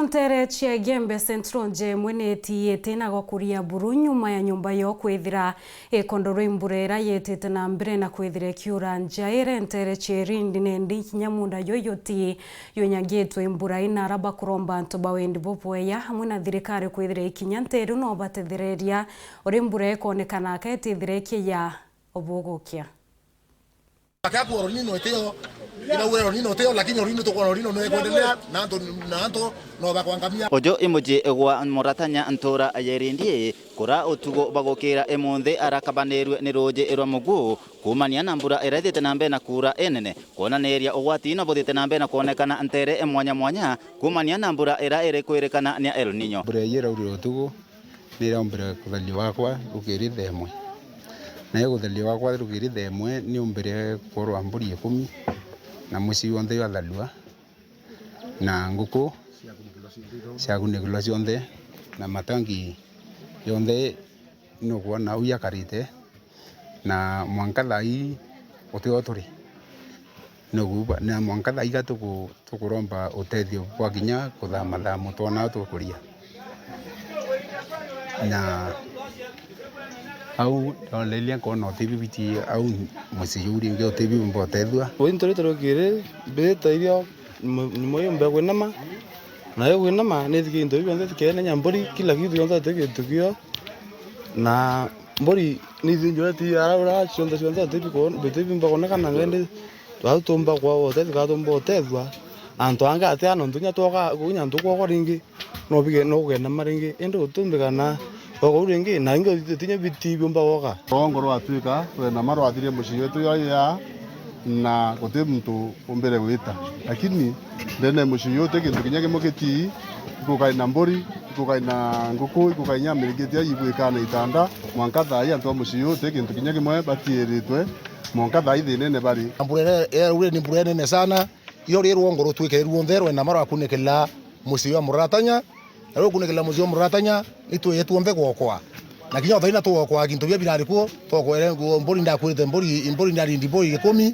Ntere chia Gembe Central nje mweneti yete na gokuria buru nyuma ya nyumba yo kwithira kondoro imburera yetete na mbere na kwithira kiura njaire ntere cherindi nendi nyamunda yoyoti yonyagetwe imbura ina raba kuromba ntoba wendi bopweya hamwe na thirikari kwithira ikinya ntere no batethereria ori imbura ikonekana aketithire ya obogokia akaku orino eteo ina orino eteo lakini orino to orino no ekondelea nanto no bakwangamia ojo imoje egwa moratanya antora ayerindie kora otugo bagokera emonde arakabanerwe ni roje erwamugu kumania nambura erethete nambe na kura enene kona neria ogwati no bothete nambe na konekana ntere emwanya mwanya kumania nambura era kwerekana ni El Niño bureyera uri otugo nira ombere kuthali wakwa ukiri themwe na guthali wakwa rugiri themwe ni ombere korwa mburi 10 na muci wonde yathalua na nguku ciagunigulwa cionthe na matangi yonde no kuona uya karite na mwanka thai utio turi nuguba na mwanka thai tukuromba utethio kwa kinya kuthama thamo twana tukuria na au lelia kono tibiti au musiyuri ngeo tibi mbotethwa ointore torokire beta irio moyo mbagwe nama na yo nama ne thikinto bionde tikene nyambori kila kitu yonda tekio na mbori ni thinjo ti ara chonda tibi ko betibi mbagona kana ngende twatumba kwa wote twatumba otethwa anto anga ate ano ntunya toka kunya ntuko ko ringi no bige no gena maringi endo tumbikana ogo ringi na ingo tinya biti bomba woka ongoro atuika we na maro atire mushi wetu ya na kote mtu ombere weta lakini ndene mushi yote kintu kinyage moketi kukai na mbori kukai na nguku kukai nya mirigeti yibwekana itanda mwanka thai anto mushi yote kintu kinyage mwe batieritwe mwanka thai thinene bari ambure ure ni mbure nene sana iyo rero ongoro tuike ruondero na maro akunekela mushi wa muratanya ero kunekela mushi wa muratanya itu yetu ombe gwokwa na kinya thaina to gwokwa kintu bia birari ko to kwere mbori ndakurite mbori ndari ndiboi 10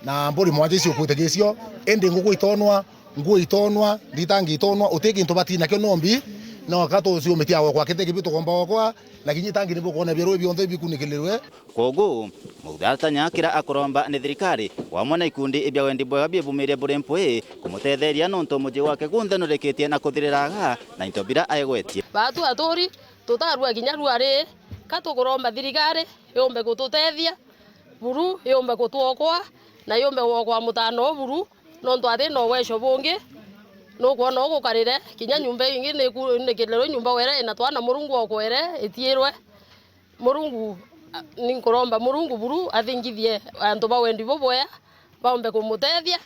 na mbori mwanje cio kwite gisio ende ngugu itonwa nditangi itonwa uteki into batina kyo nombi no kato cio metia gwokwa kiteki bitu komba gwokwa na kinya tangi nibo kone biro bionthe bikunekelirwe kogu mugatanya kira akoromba ni thirikari wamona ikundi ibya wendi bwa biebumiria burempwe kumutetheria nonto muje wake gunthanureketie na kuthiriraga na intobira aegwetie batu atori tutarua kinya ruare katukoromba thirikari yombe gututethia buru yombe gutuokwa na yombe wokwa mutano buru nonto ate no wesho bungi no kuona gukarire kinya nyumba ingi ne kelero nyumba were ina twana murungu okwere etierwe murungu ninkoromba murungu buru athingithie anto bawendi boboya baombe kumutethia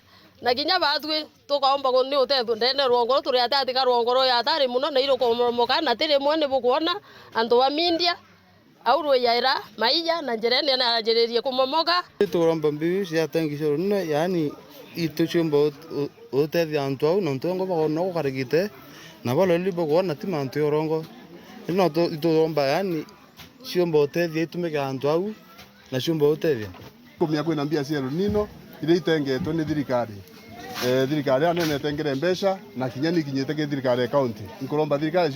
na kinya batwe tukaomba ko ni utethu ndene rwongoro turi atati ka rwongoro ya tari muno na iro komomoka na tiri mwene bukuona anto wa mindia auru yaira maiya na jerene na jererie kumomoka turomba mbibi cia tangi coro ne yani ituchumba utethia anto au nonto ngo bagono gukarigite na balo libo kuona timanto yorongo ino turomba yani ciomba utethia itumika anto au na ciomba utethia kumia kwina mbia cia El Niño ile itengetwe ni thirikari thirikari anene tengere mbesha na kinyani kinyete ke thirikari ya county nkuromba thirikari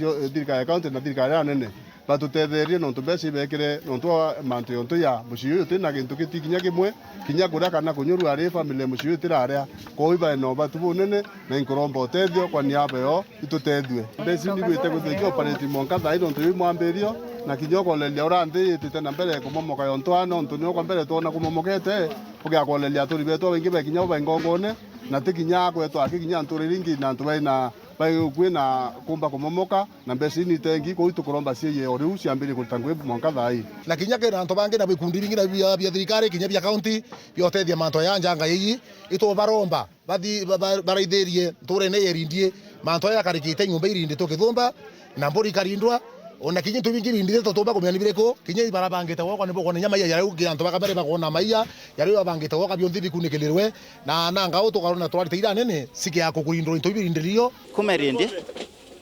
ya county na thirikari anene batutetherie nonto mbesha bekire nonto manto yonto ya mushiyo tena kintu kitikinya kimwe kinya kura kana kunyoru ari family mushiyo tirarea ko iba no batubu nene na nkuromba utethio kwa niaba yo itutethwe mbesi ndi gwite guthikio operate monka thai nonto imwambirio na kinyoko lelia urandi titena mbere kumomoka yonto ano nto nyoko mbere tona kumomokete ugia kolelia turi beto wengi bekinya bengongone na tikinya kwetu akikinya nturi ringi na ntubai na bai kwina kumba kumomoka na mbesi ni tengi ko itukuromba cie oriu ciambiri kutangwe mwanka thai na kinya ke nanto bange na bikundi bingi na bia thirikari kinya bia county biotethia manto ya njanga yi ito baromba bathi baraithierie ture ne yerindie manto ya karikite nyumba irinde tukithumba na mbori karindwa ona kinya tubingi ndire totomba kumya nibireko kinya barabangeta wako nebo kone nyama ya ugira ntoba kamere bakona maiya yari babangeta wako bionthi bikunekelirwe na nanga utukarona twari teira nene sike yako kurindro into birindirio kumerinde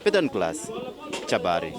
Peter Class Chabari.